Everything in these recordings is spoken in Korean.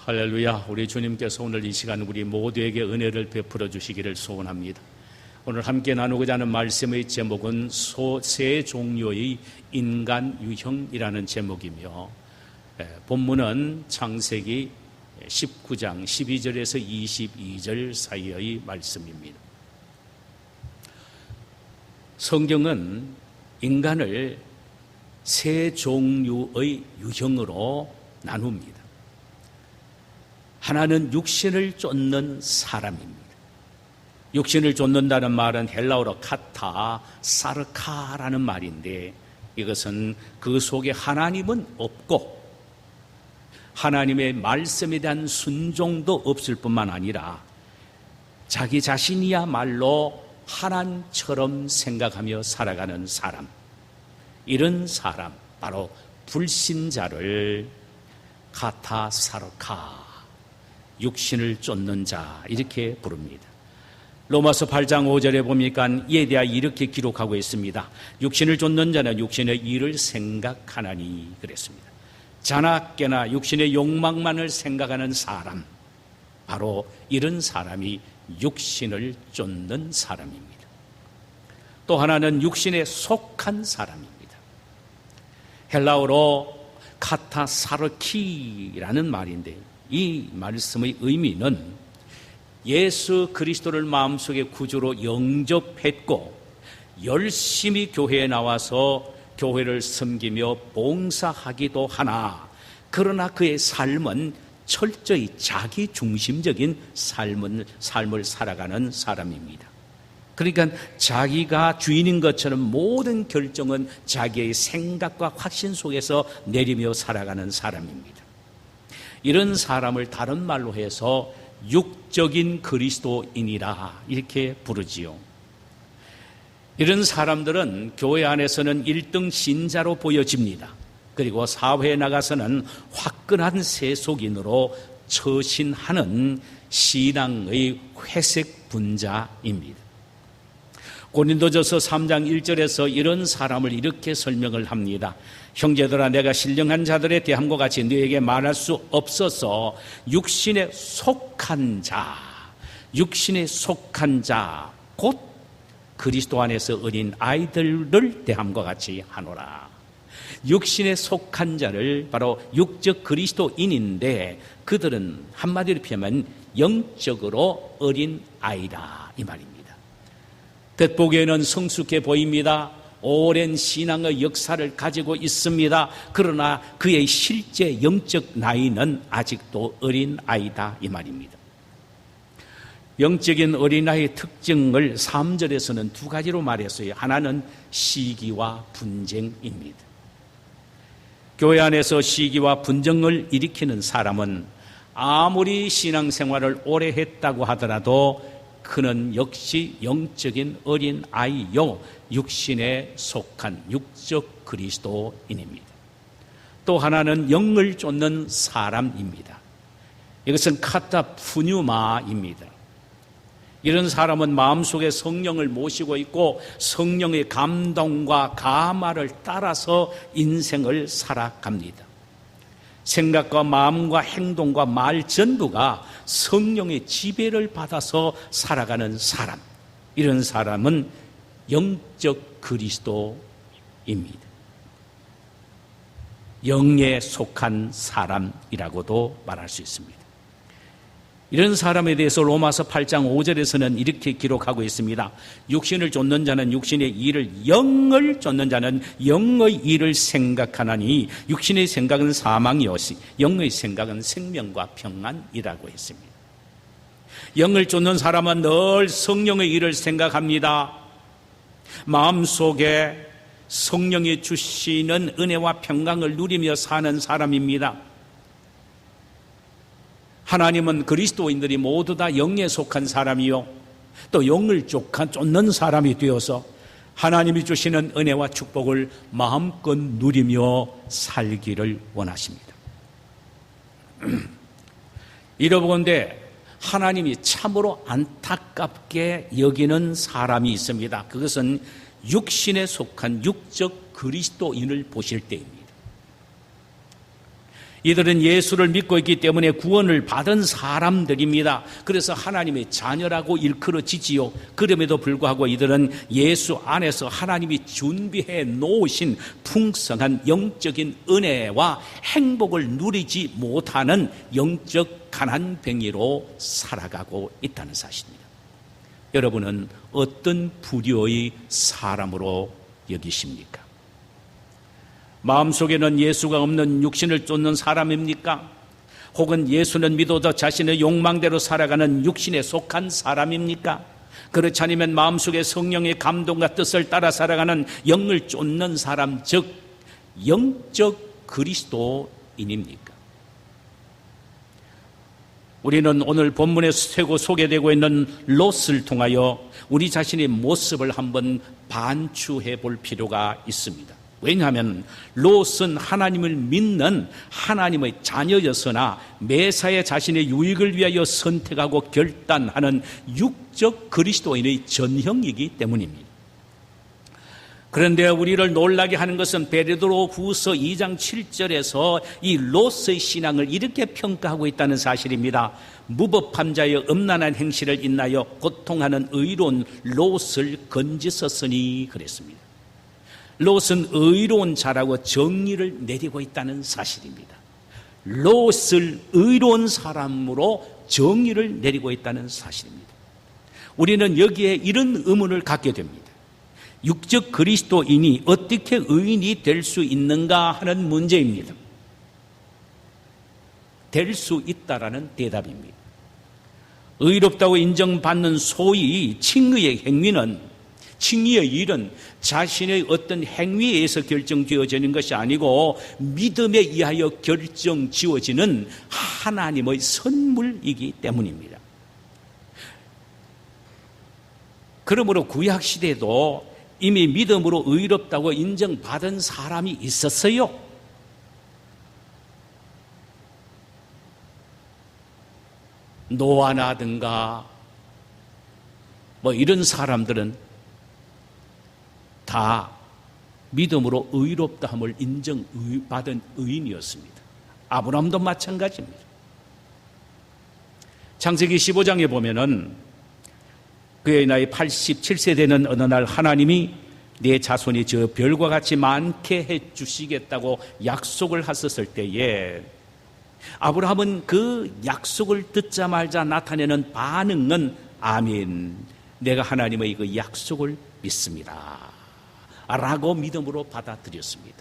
할렐루야. 우리 주님께서 오늘 이 시간 우리 모두에게 은혜를 베풀어 주시기를 소원합니다. 오늘 함께 나누고자 하는 말씀의 제목은 세 종류의 인간 유형이라는 제목이며, 본문은 창세기 19장 12절에서 22절 사이의 말씀입니다. 성경은 인간을 세 종류의 유형으로 나눕니다. 하나는 육신을 쫓는 사람입니다. 육신을 쫓는다는 말은 헬라어로 카타, 사르카라는 말인데, 이것은 그 속에 하나님은 없고 하나님의 말씀에 대한 순종도 없을 뿐만 아니라 자기 자신이야말로 하나님처럼 생각하며 살아가는 사람, 이런 사람, 바로 불신자를 카타 사르카, 육신을 쫓는 자, 이렇게 부릅니다. 로마서 8장 5절에 보니까 이에 대하여 이렇게 기록하고 있습니다. 육신을 쫓는 자는 육신의 일을 생각하나니, 그랬습니다. 자나 깨나 육신의 욕망만을 생각하는 사람, 바로 이런 사람이 육신을 쫓는 사람입니다. 또 하나는 육신에 속한 사람입니다. 헬라어로 카타사르키라는 말인데, 이 말씀의 의미는 예수 그리스도를 마음속에 구주로 영접했고 열심히 교회에 나와서 교회를 섬기며 봉사하기도 하나, 그러나 그의 삶은 철저히 자기 중심적인 삶을 살아가는 사람입니다. 그러니까 자기가 주인인 것처럼 모든 결정은 자기의 생각과 확신 속에서 내리며 살아가는 사람입니다. 이런 사람을 다른 말로 해서 육적인 그리스도인이라 이렇게 부르지요. 이런 사람들은 교회 안에서는 1등 신자로 보여집니다. 그리고 사회에 나가서는 화끈한 세속인으로 처신하는 신앙의 회색 분자입니다. 고린도전서 3장 1절에서 이런 사람을 이렇게 설명을 합니다. 형제들아, 내가 신령한 자들의 대함과 같이 너에게 말할 수 없어서 육신에 속한 자, 곧 그리스도 안에서 어린 아이들을 대함과 같이 하노라. 육신에 속한 자를 바로 육적 그리스도인인데, 그들은 한마디로 표현하면 영적으로 어린 아이라, 이 말입니다. 겉보기에는 성숙해 보입니다. 오랜 신앙의 역사를 가지고 있습니다. 그러나 그의 실제 영적 나이는 아직도 어린 아이다, 이 말입니다. 영적인 어린아이의 특징을 3절에서는 두 가지로 말했어요. 하나는 시기와 분쟁입니다. 교회 안에서 시기와 분쟁을 일으키는 사람은 아무리 신앙생활을 오래 했다고 하더라도 그는 역시 영적인 어린 아이요, 육신에 속한 육적 그리스도인입니다. 또 하나는 영을 쫓는 사람입니다. 이것은 카타푸뉴마입니다. 이런 사람은 마음속에 성령을 모시고 있고 성령의 감동과 감화를 따라서 인생을 살아갑니다. 생각과 마음과 행동과 말 전부가 성령의 지배를 받아서 살아가는 사람, 이런 사람은 영적 그리스도입니다. 영에 속한 사람이라고도 말할 수 있습니다. 이런 사람에 대해서 로마서 8장 5절에서는 이렇게 기록하고 있습니다. 육신을 쫓는 자는 육신의 일을, 영을 쫓는 자는 영의 일을 생각하나니 육신의 생각은 사망이요 영의 생각은 생명과 평안이라고 했습니다. 영을 쫓는 사람은 늘 성령의 일을 생각합니다. 마음속에 성령이 주시는 은혜와 평강을 누리며 사는 사람입니다. 하나님은 그리스도인들이 모두 다 영에 속한 사람이요, 또 영을 쫓는 사람이 되어서 하나님이 주시는 은혜와 축복을 마음껏 누리며 살기를 원하십니다. 이러본데 하나님이 참으로 안타깝게 여기는 사람이 있습니다. 그것은 육신에 속한 육적 그리스도인을 보실 때입니다. 이들은 예수를 믿고 있기 때문에 구원을 받은 사람들입니다. 그래서 하나님의 자녀라고 일컬어지지요. 그럼에도 불구하고 이들은 예수 안에서 하나님이 준비해 놓으신 풍성한 영적인 은혜와 행복을 누리지 못하는 영적 가난뱅이로 살아가고 있다는 사실입니다. 여러분은 어떤 부류의 사람으로 여기십니까? 마음속에는 예수가 없는 육신을 쫓는 사람입니까? 혹은 예수는 믿어도 자신의 욕망대로 살아가는 육신에 속한 사람입니까? 그렇지 않으면 마음속에 성령의 감동과 뜻을 따라 살아가는 영을 쫓는 사람, 즉 영적 그리스도인입니까? 우리는 오늘 본문에 소개되고 있는 롯을 통하여 우리 자신의 모습을 한번 반추해 볼 필요가 있습니다. 왜냐하면 롯은 하나님을 믿는 하나님의 자녀였으나 매사에 자신의 유익을 위하여 선택하고 결단하는 육적 그리스도인의 전형이기 때문입니다. 그런데 우리를 놀라게 하는 것은 베드로후서 2장 7절에서 이 롯의 신앙을 이렇게 평가하고 있다는 사실입니다. 무법한 자의 음란한 행실을 인하여 고통하는 의로운 롯을 건지셨으니 그랬습니다. 롯은 의로운 자라고 정의를 내리고 있다는 사실입니다. 롯을 의로운 사람으로 정의를 내리고 있다는 사실입니다. 우리는 여기에 이런 의문을 갖게 됩니다. 육적 그리스도인이 어떻게 의인이 될 수 있는가 하는 문제입니다. 될 수 있다라는 대답입니다. 의롭다고 인정받는 소위 칭의의 행위는, 칭의의 일은 자신의 어떤 행위에 의해서 결정되어지는 것이 아니고 믿음에 의하여 결정지어지는 하나님의 선물이기 때문입니다. 그러므로 구약시대에도 이미 믿음으로 의롭다고 인정받은 사람이 있었어요. 노아라든가 이런 사람들은 다 믿음으로 의롭다함을 인정받은 의인이었습니다. 아브라함도 마찬가지입니다. 창세기 15장에 보면은 그의 나이 87세 되는 어느 날 하나님이 내 자손이 저 별과 같이 많게 해주시겠다고 약속을 하셨을 때에 아브라함은 그 약속을 듣자마자 나타내는 반응은 아멘, 내가 하나님의 그 약속을 믿습니다 라고 믿음으로 받아들였습니다.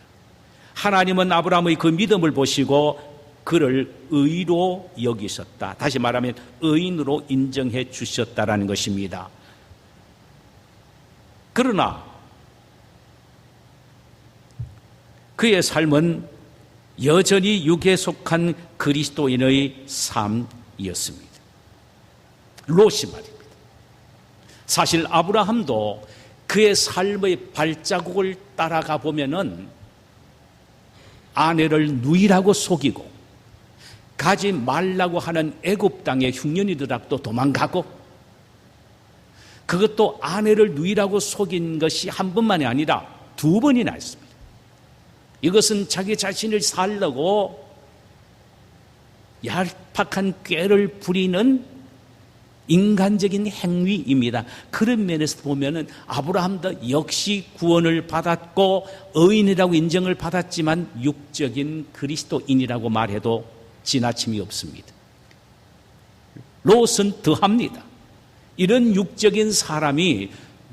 하나님은 아브라함의 그 믿음을 보시고 그를 의로 여기셨다. 다시 말하면 의인으로 인정해 주셨다라는 것입니다. 그러나 그의 삶은 여전히 육에 속한 그리스도인의 삶이었습니다. 롯이 말입니다. 사실 아브라함도 그의 삶의 발자국을 따라가 보면은 아내를 누이라고 속이고 가지 말라고 하는 애굽 땅의 흉년이들 앞도 도망가고, 그것도 아내를 누이라고 속인 것이 한 번만이 아니라 두 번이나 했습니다. 이것은 자기 자신을 살려고 얄팍한 꾀를 부리는 인간적인 행위입니다. 그런 면에서 보면은 아브라함도 역시 구원을 받았고 의인이라고 인정을 받았지만 육적인 그리스도인이라고 말해도 지나침이 없습니다. 롯은 더합니다. 이런 육적인 사람이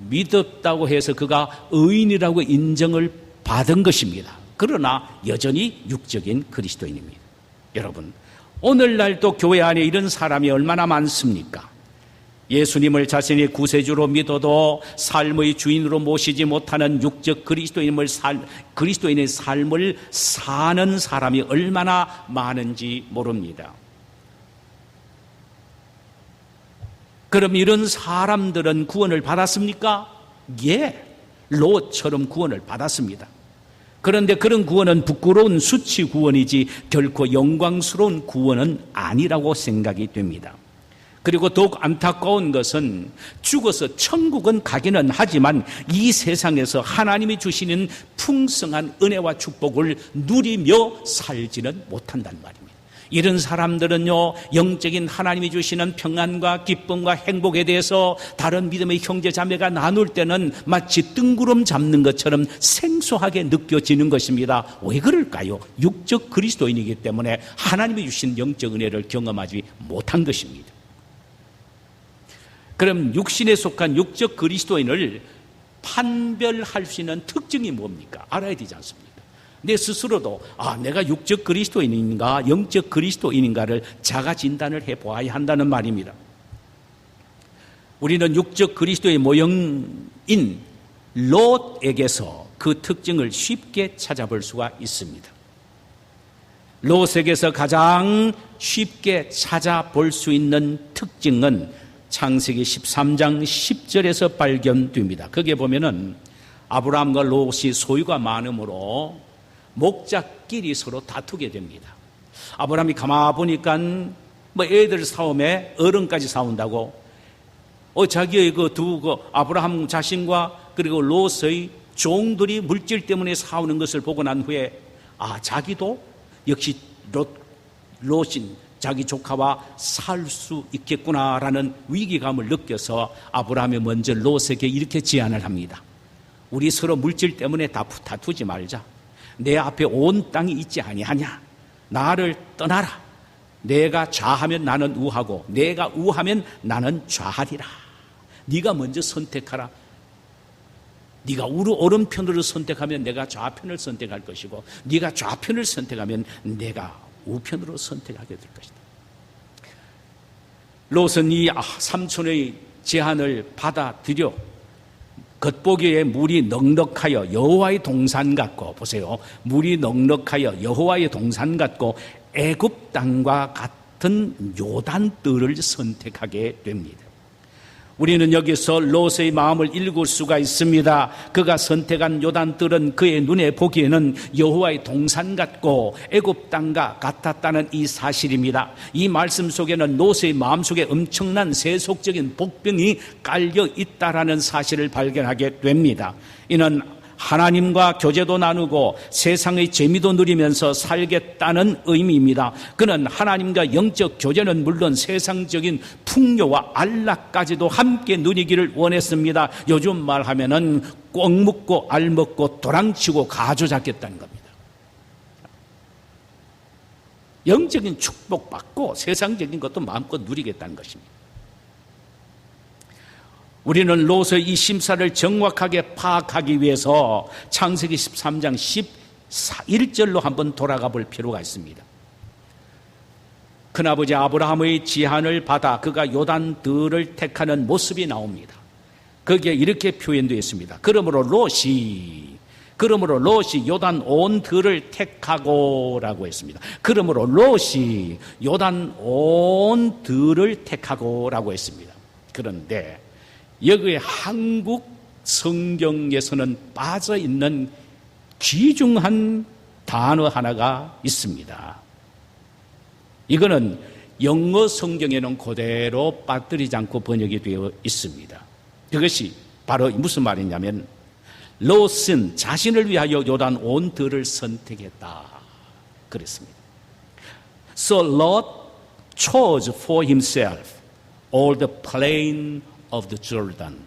믿었다고 해서 그가 의인이라고 인정을 받은 것입니다. 그러나 여전히 육적인 그리스도인입니다. 여러분, 오늘날도 교회 안에 이런 사람이 얼마나 많습니까? 예수님을 자신의 구세주로 믿어도 삶의 주인으로 모시지 못하는 육적 그리스도인의 삶을 사는 사람이 얼마나 많은지 모릅니다. 그럼 이런 사람들은 구원을 받았습니까? 예, 롯처럼 구원을 받았습니다. 그런데 그런 구원은 부끄러운 수치 구원이지 결코 영광스러운 구원은 아니라고 생각이 됩니다. 그리고 더욱 안타까운 것은 죽어서 천국은 가기는 하지만 이 세상에서 하나님이 주시는 풍성한 은혜와 축복을 누리며 살지는 못한단 말입니다. 이런 사람들은요, 영적인 하나님이 주시는 평안과 기쁨과 행복에 대해서 다른 믿음의 형제 자매가 나눌 때는 마치 뜬구름 잡는 것처럼 생소하게 느껴지는 것입니다. 왜 그럴까요? 육적 그리스도인이기 때문에 하나님이 주신 영적 은혜를 경험하지 못한 것입니다. 그럼 육신에 속한 육적 그리스도인을 판별할 수 있는 특징이 뭡니까? 알아야 되지 않습니까? 내 스스로도 내가 육적 그리스도인인가 영적 그리스도인인가를 자가 진단을 해보아야 한다는 말입니다. 우리는 육적 그리스도의 모형인 롯에게서 그 특징을 쉽게 찾아볼 수가 있습니다. 롯에게서 가장 쉽게 찾아볼 수 있는 특징은 창세기 13장 10절에서 발견됩니다. 거기에 보면은 아브라함과 롯이 소유가 많으므로 목자끼리 서로 다투게 됩니다. 아브라함이 가만 보니까 애들 싸움에 어른까지 싸운다고, 자기의 아브라함 자신과 그리고 롯의 종들이 물질 때문에 싸우는 것을 보고 난 후에 자기도 역시 롯인 자기 조카와 살 수 있겠구나라는 위기감을 느껴서 아브라함이 먼저 롯에게 이렇게 제안을 합니다. 우리 서로 물질 때문에 다투지 말자. 내 앞에 온 땅이 있지 아니하냐. 나를 떠나라. 내가 좌하면 나는 우하고 내가 우하면 나는 좌하리라. 네가 먼저 선택하라. 네가 오른편으로 선택하면 내가 좌편을 선택할 것이고 네가 좌편을 선택하면 내가 우편으로 선택하게 될 것이다. 롯은 이 삼촌의 제안을 받아들여 겉보기에 물이 넉넉하여 여호와의 동산 같고, 보세요, 물이 넉넉하여 여호와의 동산 같고 애굽 땅과 같은 요단들을 선택하게 됩니다. 우리는 여기서 롯의 마음을 읽을 수가 있습니다. 그가 선택한 요단들은 그의 눈에 보기에는 여호와의 동산 같고 애굽 땅과 같았다는 이 사실입니다. 이 말씀 속에는 롯의 마음속에 엄청난 세속적인 복병이 깔려 있다라는 사실을 발견하게 됩니다. 이는 하나님과 교제도 나누고 세상의 재미도 누리면서 살겠다는 의미입니다. 그는 하나님과 영적 교제는 물론 세상적인 풍요와 안락까지도 함께 누리기를 원했습니다. 요즘 말하면은 꼭 묻고 알 먹고 도랑치고 가조 잡겠다는 겁니다. 영적인 축복받고 세상적인 것도 마음껏 누리겠다는 것입니다. 우리는 롯의 이 심사를 정확하게 파악하기 위해서 창세기 13장 11절로 한번 돌아가 볼 필요가 있습니다. 큰아버지 아브라함의 제안을 받아 그가 요단들을 택하는 모습이 나옵니다. 거기에 이렇게 표현되어 있습니다. 그러므로 롯이 요단 온 들을 택하고라고 했습니다. 그러므로 롯이 요단 온 들을 택하고라고 했습니다. 그런데 여기에 한국 성경에서는 빠져있는 귀중한 단어 하나가 있습니다. 이거는 영어 성경에는 그대로 빠뜨리지 않고 번역이 되어 있습니다. 그것이 바로 무슨 말이냐면 롯은 자신을 위하여 요단 온 들을 선택했다 그랬습니다. So Lot chose for himself all the plain of the Jordan.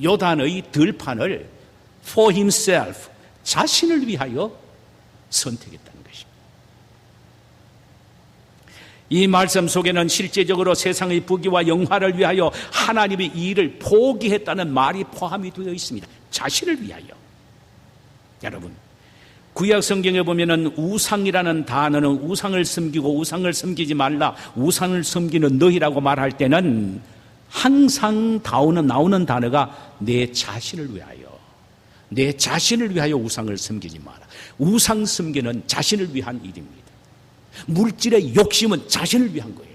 요단의 들판을 for himself, 자신을 위하여 선택했다는 것입니다. 이 말씀 속에는 실제적으로 세상의 부귀와 영화를 위하여 하나님의 일을 포기했다는 말이 포함이 되어 있습니다. 자신을 위하여. 여러분, 구약 성경에 보면은 우상이라는 단어는 우상을 섬기고 우상을 섬기지 말라, 우상을 섬기는 너희라고 말할 때는 항상 나오는 단어가 내 자신을 위하여, 내 자신을 위하여 우상을 섬기지 마라. 우상 섬기는 자신을 위한 일입니다. 물질의 욕심은 자신을 위한 거예요.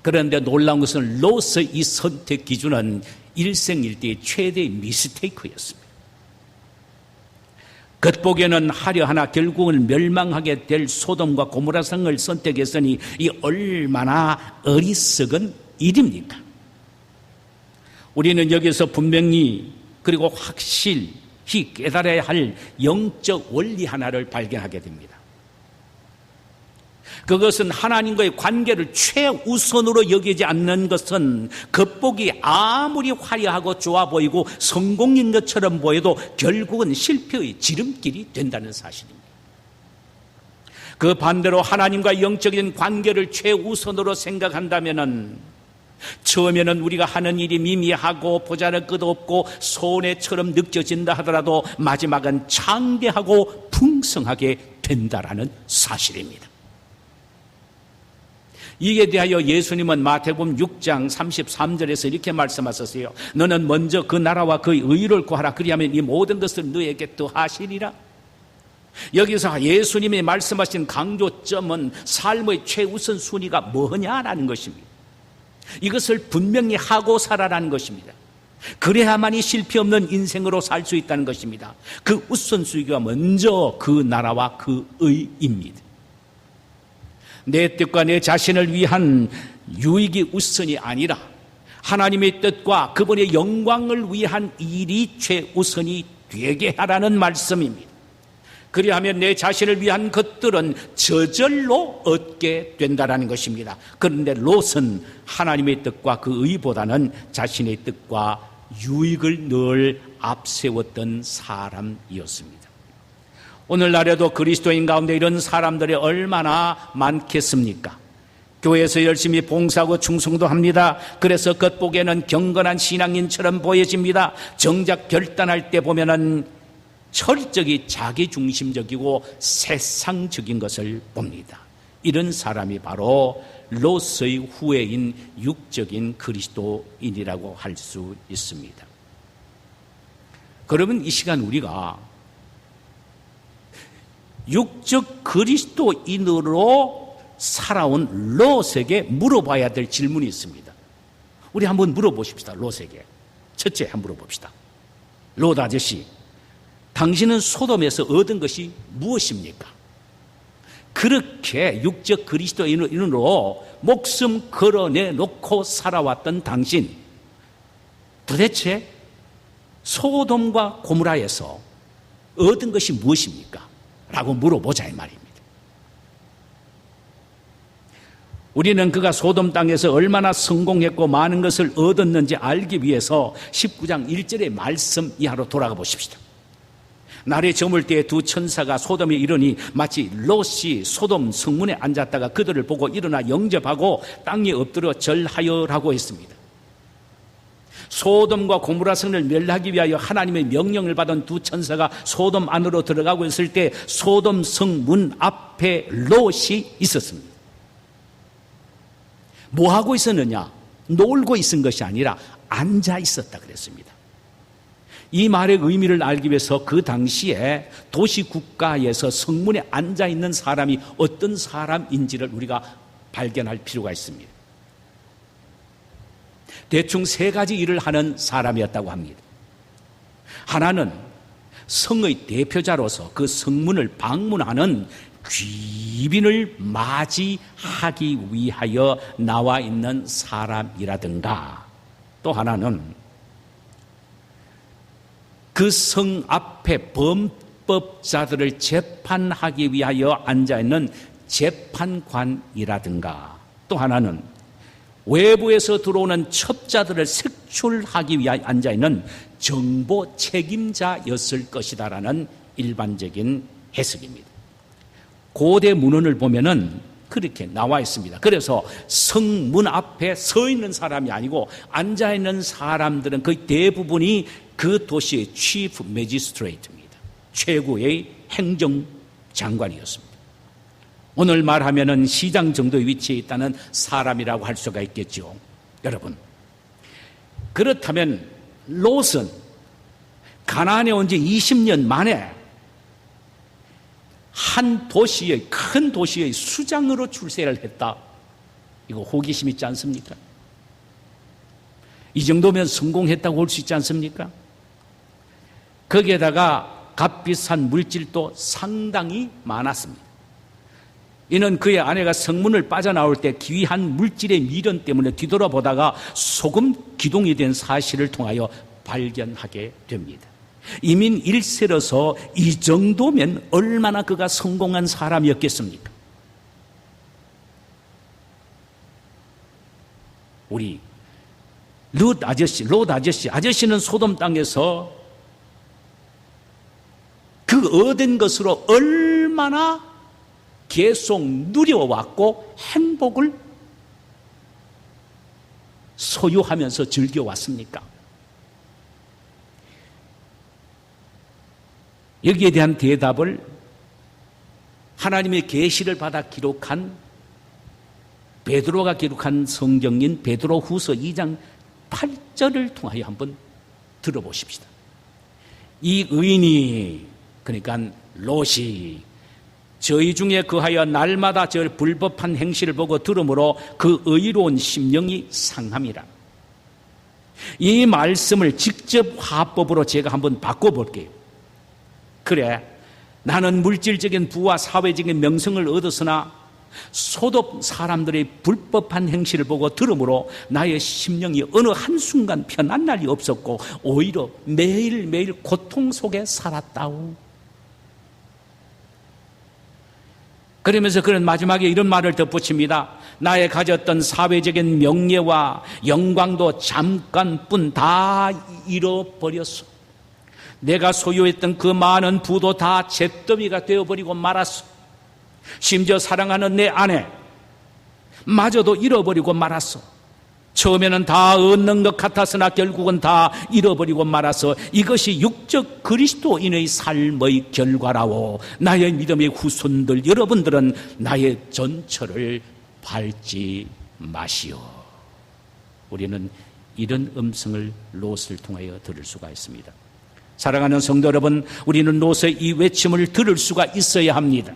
그런데 놀라운 것은 롯의 이 선택 기준은 일생일대의 최대의 미스테이크였습니다. 겉보기에는 하려 하나 결국은 멸망하게 될 소돔과 고모라 성을 선택했으니 이 얼마나 어리석은 일입니까? 우리는 여기서 분명히 그리고 확실히 깨달아야 할 영적 원리 하나를 발견하게 됩니다. 그것은 하나님과의 관계를 최우선으로 여기지 않는 것은 겉보기 아무리 화려하고 좋아 보이고 성공인 것처럼 보여도 결국은 실패의 지름길이 된다는 사실입니다. 그 반대로 하나님과 영적인 관계를 최우선으로 생각한다면은 처음에는 우리가 하는 일이 미미하고 보잘것 것도 없고 손해처럼 느껴진다 하더라도 마지막은 창대하고 풍성하게 된다라는 사실입니다. 이에 대하여 예수님은 마태복음 6장 33절에서 이렇게 말씀하셨어요. 너는 먼저 그 나라와 그의 의를 구하라. 그리하면 이 모든 것을 너에게 더하시리라. 여기서 예수님이 말씀하신 강조점은 삶의 최우선 순위가 뭐냐라는 것입니다. 이것을 분명히 하고 살아라는 것입니다. 그래야만이 실패 없는 인생으로 살 수 있다는 것입니다. 그 우선순위가 먼저 그 나라와 그 의입니다. 내 뜻과 내 자신을 위한 유익이 우선이 아니라 하나님의 뜻과 그분의 영광을 위한 일이 최우선이 되게 하라는 말씀입니다. 그리하면 내 자신을 위한 것들은 저절로 얻게 된다는 것입니다. 그런데 롯은 하나님의 뜻과 그 의보다는 자신의 뜻과 유익을 늘 앞세웠던 사람이었습니다. 오늘날에도 그리스도인 가운데 이런 사람들이 얼마나 많겠습니까? 교회에서 열심히 봉사하고 충성도 합니다. 그래서 겉보기에는 경건한 신앙인처럼 보여집니다. 정작 결단할 때 보면은 철저히 자기중심적이고 세상적인 것을 봅니다. 이런 사람이 바로 롯의 후예인 육적인 그리스도인이라고 할 수 있습니다. 그러면 이 시간 우리가 육적 그리스도인으로 살아온 롯에게 물어봐야 될 질문이 있습니다. 우리 한번 물어보십시다. 롯에게. 첫째 한번 물어봅시다. 롯 아저씨, 당신은 소돔에서 얻은 것이 무엇입니까? 그렇게 육적 그리스도인으로 목숨 걸어내놓고 살아왔던 당신, 도대체 소돔과 고모라에서 얻은 것이 무엇입니까? 라고 물어보자 이 말입니다. 우리는 그가 소돔 땅에서 얼마나 성공했고 많은 것을 얻었는지 알기 위해서 19장 1절의 말씀 이하로 돌아가 보십시다. 날이 저물 때에 두 천사가 소돔에 이르니 마치 롯이 소돔 성문에 앉았다가 그들을 보고 일어나 영접하고 땅에 엎드려 절하여라고 했습니다. 소돔과 고모라 성을 멸하기 위하여 하나님의 명령을 받은 두 천사가 소돔 안으로 들어가고 있을 때 소돔 성문 앞에 롯이 있었습니다. 뭐 하고 있었느냐? 놀고 있은 것이 아니라 앉아 있었다 그랬습니다. 이 말의 의미를 알기 위해서 그 당시에 도시 국가에서 성문에 앉아 있는 사람이 어떤 사람인지를 우리가 발견할 필요가 있습니다. 대충 세 가지 일을 하는 사람이었다고 합니다. 하나는 성의 대표자로서 그 성문을 방문하는 귀빈을 맞이하기 위하여 나와 있는 사람이라든가, 또 하나는 그 성 앞에 범법자들을 재판하기 위하여 앉아있는 재판관이라든가, 또 하나는 외부에서 들어오는 첩자들을 색출하기 위하여 앉아있는 정보 책임자였을 것이다라는 일반적인 해석입니다. 고대 문헌을 보면은 그렇게 나와 있습니다. 그래서 성문 앞에 서 있는 사람이 아니고 앉아있는 사람들은 거의 대부분이 그 도시의 chief magistrate입니다. 최고의 행정장관이었습니다. 오늘 말하면은 시장 정도의 위치에 있다는 사람이라고 할 수가 있겠죠. 여러분, 그렇다면 롯은 가나안에 온 지 20년 만에 한 도시의, 큰 도시의 수장으로 출세를 했다. 이거 호기심 있지 않습니까? 이 정도면 성공했다고 볼 수 있지 않습니까? 거기에다가 값비싼 물질도 상당히 많았습니다. 이는 그의 아내가 성문을 빠져나올 때 귀한 물질의 미련 때문에 뒤돌아보다가 소금 기둥이 된 사실을 통하여 발견하게 됩니다. 이민 1세로서 이 정도면 얼마나 그가 성공한 사람이었겠습니까? 우리 롯 아저씨는 소돔 땅에서 그 얻은 것으로 얼마나 계속 누려왔고 행복을 소유하면서 즐겨왔습니까? 여기에 대한 대답을 하나님의 계시를 받아 기록한 베드로가 기록한 성경인 베드로후서 2장 8절을 통하여 한번 들어보십시다. 이 의인이, 그러니까 롯이 저희 중에 거하여 날마다 저 불법한 행실을 보고 들으므로 그 의로운 심령이 상함이라. 이 말씀을 직접 화법으로 제가 한번 바꿔볼게요. 그래, 나는 물질적인 부와 사회적인 명성을 얻었으나 소돔 사람들의 불법한 행실을 보고 들으므로 나의 심령이 어느 한순간 편한 날이 없었고 오히려 매일매일 고통 속에 살았다오. 그러면서 그는 마지막에 이런 말을 덧붙입니다. 나의 가졌던 사회적인 명예와 영광도 잠깐뿐 다 잃어버렸어. 내가 소유했던 그 많은 부도 다 잿더미가 되어버리고 말았어. 심지어 사랑하는 내 아내 마저도 잃어버리고 말았어. 처음에는 다 얻는 것 같았으나 결국은 다 잃어버리고 말아서 이것이 육적 그리스도인의 삶의 결과라오. 나의 믿음의 후손들 여러분들은 나의 전철을 밟지 마시오. 우리는 이런 음성을 롯을 통하여 들을 수가 있습니다. 사랑하는 성도 여러분, 우리는 롯의 이 외침을 들을 수가 있어야 합니다.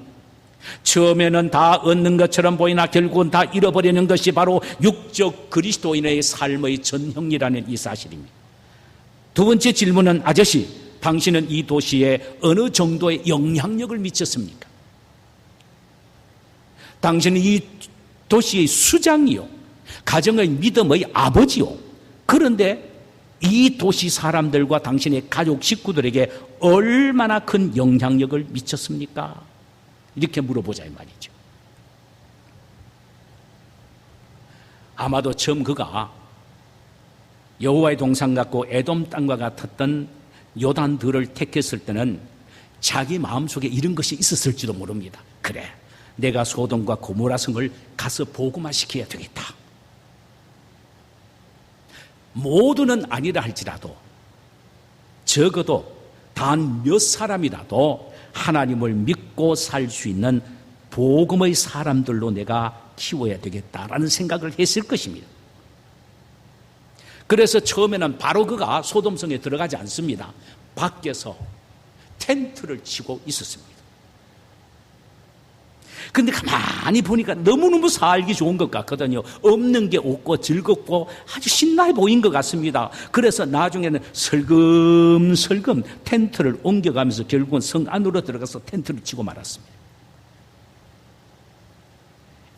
처음에는 다 얻는 것처럼 보이나 결국은 다 잃어버리는 것이 바로 육적 그리스도인의 삶의 전형이라는 이 사실입니다. 두 번째 질문은, 아저씨, 당신은 이 도시에 어느 정도의 영향력을 미쳤습니까? 당신은 이 도시의 수장이요, 가정의 믿음의 아버지요. 그런데 이 도시 사람들과 당신의 가족 식구들에게 얼마나 큰 영향력을 미쳤습니까? 이렇게 물어보자 이 말이죠. 아마도 처음 그가 여호와의 동상 같고 에돔 땅과 같았던 요단들을 택했을 때는 자기 마음속에 이런 것이 있었을지도 모릅니다. 그래, 내가 소돔과 고모라 성을 가서 복음화시켜야 되겠다. 모두는 아니라 할지라도 적어도 단 몇 사람이라도 하나님을 믿고 살 수 있는 복음의 사람들로 내가 키워야 되겠다라는 생각을 했을 것입니다. 그래서 처음에는 바로 그가 소돔성에 들어가지 않습니다. 밖에서 텐트를 치고 있었습니다. 근데 가만히 보니까 너무너무 살기 좋은 것 같거든요. 없는 게 없고 즐겁고 아주 신나게 보인 것 같습니다. 그래서 나중에는 설금설금 텐트를 옮겨가면서 결국은 성 안으로 들어가서 텐트를 치고 말았습니다.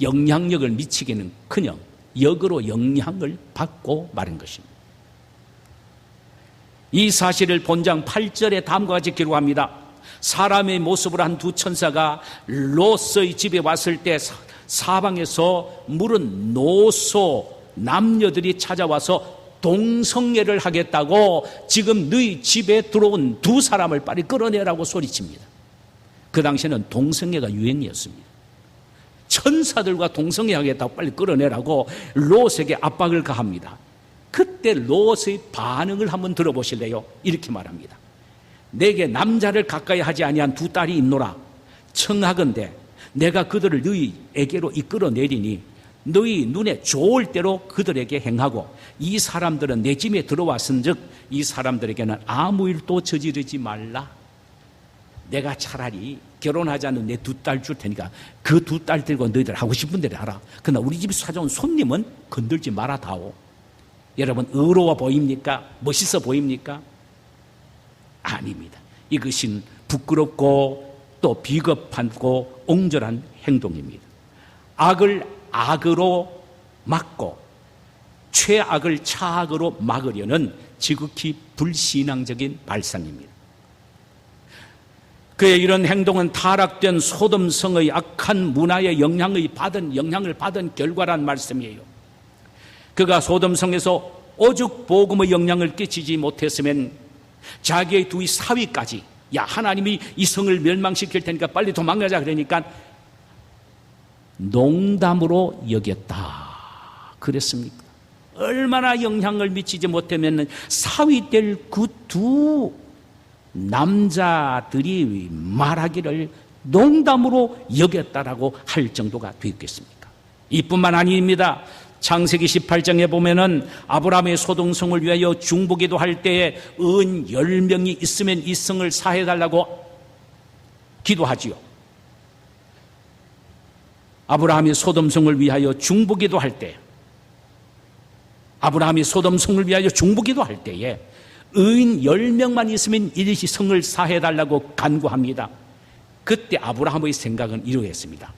영향력을 미치기는 그냥 역으로 영향을 받고 마른 것입니다. 이 사실을 본장 8절에 다음과 같이 기록합니다. 사람의 모습으로 한 두 천사가 롯의 집에 왔을 때 사방에서 물은 노소 남녀들이 찾아와서 동성애를 하겠다고 지금 너희 집에 들어온 두 사람을 빨리 끌어내라고 소리칩니다. 그 당시에는 동성애가 유행이었습니다. 천사들과 동성애 하겠다고 빨리 끌어내라고 롯에게 압박을 가합니다. 그때 롯의 반응을 한번 들어보실래요? 이렇게 말합니다. 내게 남자를 가까이 하지 아니한 두 딸이 있노라. 청하건대 내가 그들을 너희에게로 이끌어내리니 너희 눈에 좋을 대로 그들에게 행하고 이 사람들은 내 집에 들어왔은즉 이 사람들에게는 아무 일도 저지르지 말라. 내가 차라리 결혼하지 않은 내 두 딸 줄 테니까 그 두 딸 들고 너희들 하고 싶은 대로 하라. 그러나 우리 집에 찾아온 손님은 건들지 말아다오. 여러분, 의로워 보입니까? 멋있어 보입니까? 아닙니다. 이것은 부끄럽고 또 비겁하고 옹졸한 행동입니다. 악을 악으로 막고 최악을 차악으로 막으려는 지극히 불신앙적인 발상입니다. 그의 이런 행동은 타락된 소돔성의 악한 문화의 영향을 받은 결과란 말씀이에요. 그가 소돔성에서 오죽 복음의 영향을 끼치지 못했으면 자기의 두 사위까지, 야, 하나님이 이 성을 멸망시킬 테니까 빨리 도망가자 그러니까 농담으로 여겼다 그랬습니까? 얼마나 영향을 미치지 못하면 사위 될 그 두 남자들이 말하기를 농담으로 여겼다라고 할 정도가 되겠습니까? 이뿐만 아닙니다. 창세기 18장에 보면은 아브라함의 소돔성을 위하여 중보기도 할 때에 은 10명이 있으면 이 성을 사해달라고 기도하지요. 아브라함이 소돔성을 위하여 중보기도 할 때, 은 10명만 있으면 이 성을 사해달라고 간구합니다. 그때 아브라함의 생각은 이러했습니다.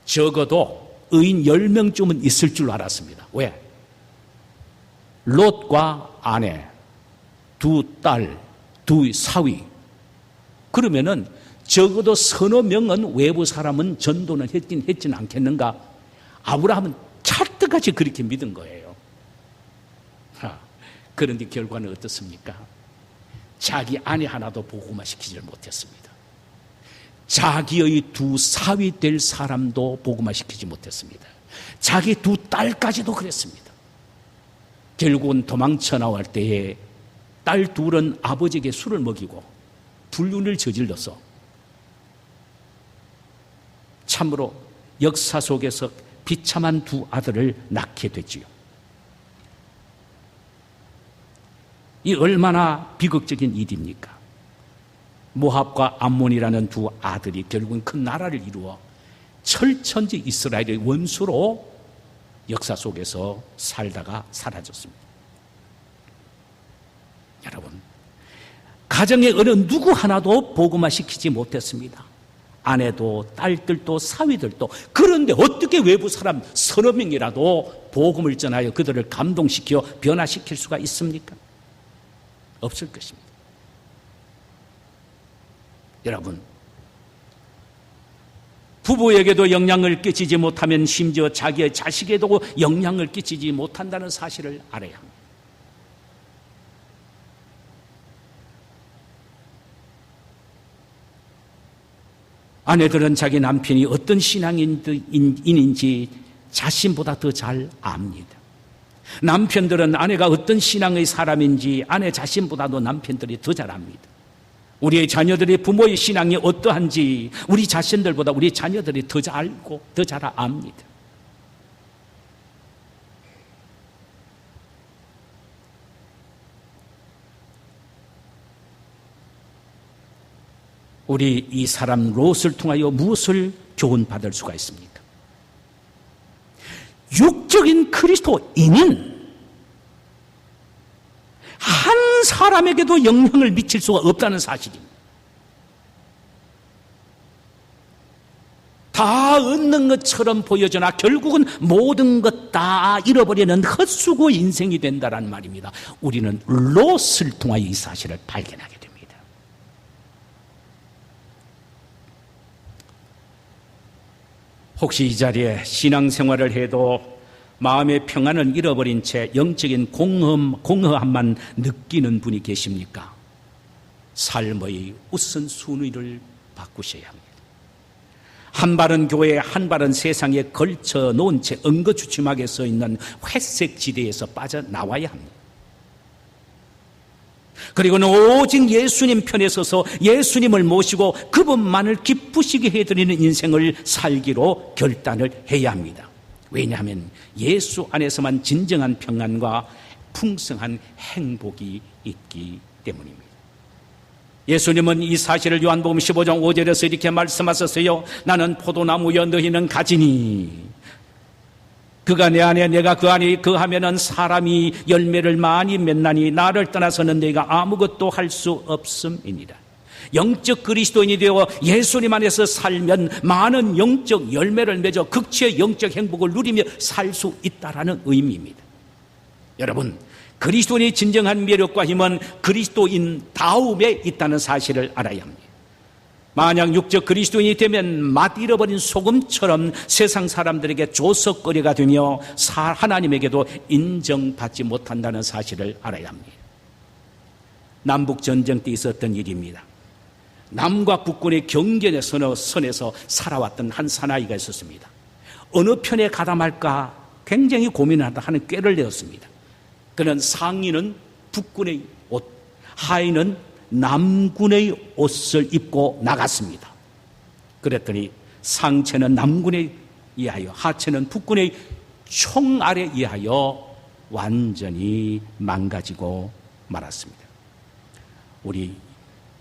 적어도 의인 10명쯤은 있을 줄 알았습니다. 왜? 롯과 아내, 두 딸, 두 사위. 그러면은 적어도 서너 명은 외부 사람은 전도는 했진 않겠는가? 아브라함은 찰떡같이 그렇게 믿은 거예요. 그런데 결과는 어떻습니까? 자기 아내 하나도 복음화 시키지를 못했습니다. 자기의 두 사위 될 사람도 복음화 시키지 못했습니다. 자기 두 딸까지도 그랬습니다. 결국은 도망쳐 나올 때에 딸 둘은 아버지에게 술을 먹이고 불륜을 저질러서 참으로 역사 속에서 비참한 두 아들을 낳게 됐지요. 이 얼마나 비극적인 일입니까? 모압과 암몬이라는 두 아들이 결국은 큰 나라를 이루어 철천지 이스라엘의 원수로 역사 속에서 살다가 사라졌습니다. 여러분, 가정의 어느 누구 하나도 복음화 시키지 못했습니다. 아내도 딸들도 사위들도. 그런데 어떻게 외부 사람 서너 명이라도 복음을 전하여 그들을 감동시켜 변화시킬 수가 있습니까? 없을 것입니다. 여러분, 부부에게도 영향을 끼치지 못하면 심지어 자기의 자식에도 영향을 끼치지 못한다는 사실을 알아야 합니다. 아내들은 자기 남편이 어떤 신앙인인지 자신보다 더 잘 압니다. 남편들은 아내가 어떤 신앙의 사람인지 아내 자신보다도 남편들이 더 잘 압니다. 우리의 자녀들이 부모의 신앙이 어떠한지 우리 자신들보다 우리 자녀들이 더 잘 알고 더 잘 압니다. 우리 이 사람 롯을 통하여 무엇을 교훈받을 수가 있습니까? 육적인 그리스도인은 한 사람에게도 영향을 미칠 수가 없다는 사실입니다. 다 얻는 것처럼 보여주나 결국은 모든 것 다 잃어버리는 헛수고 인생이 된다는 말입니다. 우리는 롯을 통하여 이 사실을 발견하게 됩니다. 혹시 이 자리에 신앙생활을 해도 마음의 평안을 잃어버린 채 영적인 공허함만 느끼는 분이 계십니까? 삶의 우선순위를 바꾸셔야 합니다. 한 발은 교회, 한 발은 세상에 걸쳐 놓은 채 엉거주춤하게 서 있는 회색 지대에서 빠져나와야 합니다. 그리고는 오직 예수님 편에 서서 예수님을 모시고 그분만을 기쁘시게 해드리는 인생을 살기로 결단을 해야 합니다. 왜냐하면 예수 안에서만 진정한 평안과 풍성한 행복이 있기 때문입니다. 예수님은 이 사실을 요한복음 15장 5절에서 이렇게 말씀하셨어요. 나는 포도나무여 너희는 가지니 그가 내 안에 내가 그 안에 거하면은 사람이 열매를 많이 맺나니 나를 떠나서는 너희가 아무것도 할 수 없음이니라. 영적 그리스도인이 되어 예수님 안에서 살면 많은 영적 열매를 맺어 극치의 영적 행복을 누리며 살 수 있다라는 의미입니다. 여러분, 그리스도인의 진정한 매력과 힘은 그리스도인 다움에 있다는 사실을 알아야 합니다. 만약 육적 그리스도인이 되면 맛 잃어버린 소금처럼 세상 사람들에게 조석거리가 되며 하나님에게도 인정받지 못한다는 사실을 알아야 합니다. 남북전쟁 때 있었던 일입니다. 남과 북군의 경계의 선에서 살아왔던 한 사나이가 있었습니다. 어느 편에 가다 말까 굉장히 고민하다 하는 꾀를 내었습니다. 그는 상의는 북군의 옷, 하의는 남군의 옷을 입고 나갔습니다. 그랬더니 상체는 남군에 의하여, 하체는 북군의 총 아래 의하여 완전히 망가지고 말았습니다. 우리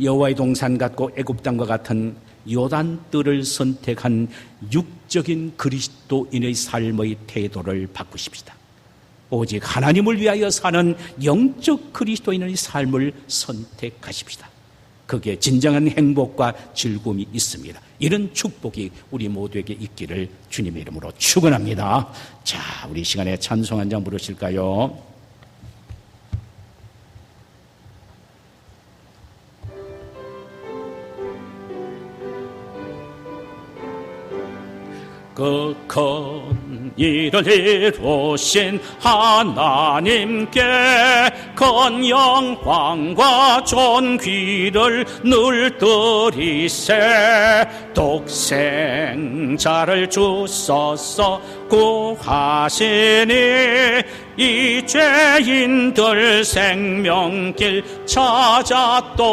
여호와의 동산 같고 애굽 땅과 같은 요단뜰을 선택한 육적인 그리스도인의 삶의 태도를 바꾸십시다. 오직 하나님을 위하여 사는 영적 그리스도인의 삶을 선택하십시다. 그게 진정한 행복과 즐거움이 있습니다. 이런 축복이 우리 모두에게 있기를 주님의 이름으로 축원합니다. 자, 우리 시간에 찬송 한 장 부르실까요? 그 큰 일을 이루신 하나님께 큰 영광과 존귀를 늘 드리세. 독생자를 주소서 구하시니 이 죄인들 생명길 찾았도다.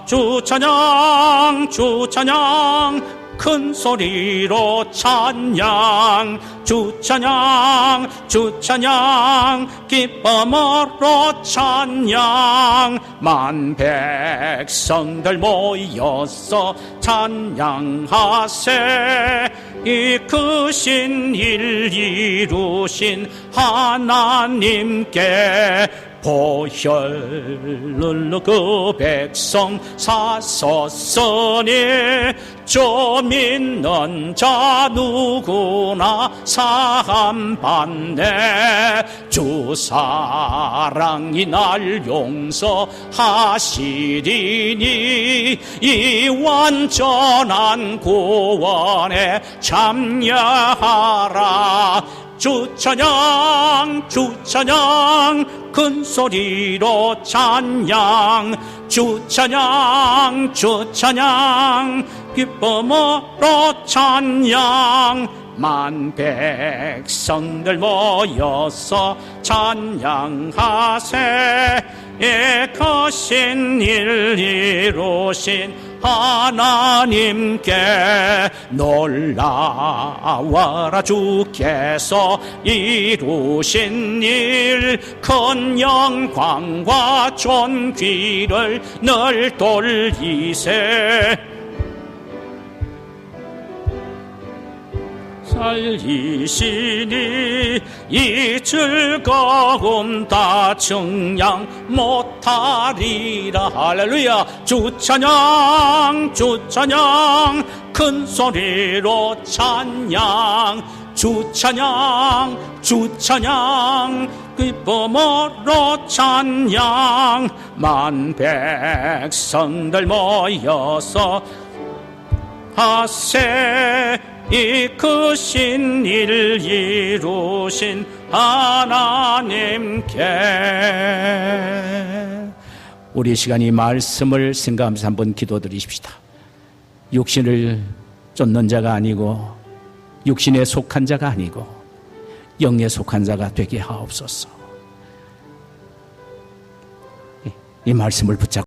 주 찬양, 주 찬양, 큰 소리로 찬양, 주 찬양, 주 찬양, 기쁨으로 찬양. 만 백성들 모여서 찬양하세. 이 크신 일 이루신 하나님께 보혈로 그 백성 사섰으니 좀 믿는 자 누구나 사함 받네. 주 사랑이 날 용서하시리니 이 완전한 구원에 참여하라. 주 찬양, 주 찬양, 큰 소리로 찬양, 주 찬양, 주 찬양, 기쁨으로 찬양. 만 백성들 모여서 찬양하세. 크신 일 이루신 하나님께 놀라워라. 주께서 이루신 일 큰 영광과 존귀를 늘 돌리세. 살리시니 이 즐거움 다 증량 못하리라. 할렐루야. 주 찬양, 주 찬양, 큰 소리로 찬양, 주 찬양, 주 찬양, 기쁨으로 찬양. 만 백성들 모여서 하세. 이 크신 일 이루신 하나님께. 우리 시간이 말씀을 생각하면서 한번 기도드리십시다. 육신을 쫓는 자가 아니고 육신에 속한 자가 아니고 영에 속한 자가 되게 하옵소서. 이 말씀을 붙잡고